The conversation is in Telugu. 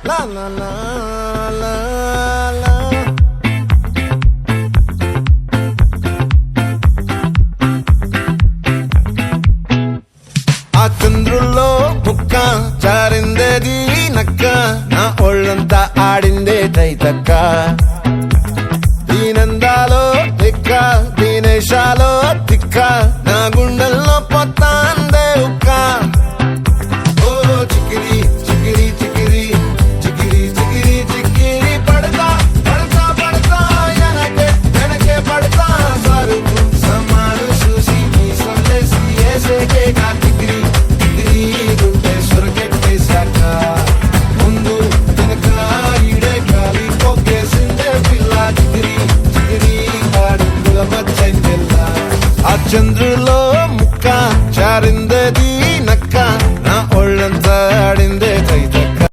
లా లా లా లా లా. ఆ చంద్రుల్లో బుక్క జారిందేది నక్క, నా ఒళ్ళంతా ఆడిందే తైతక్క.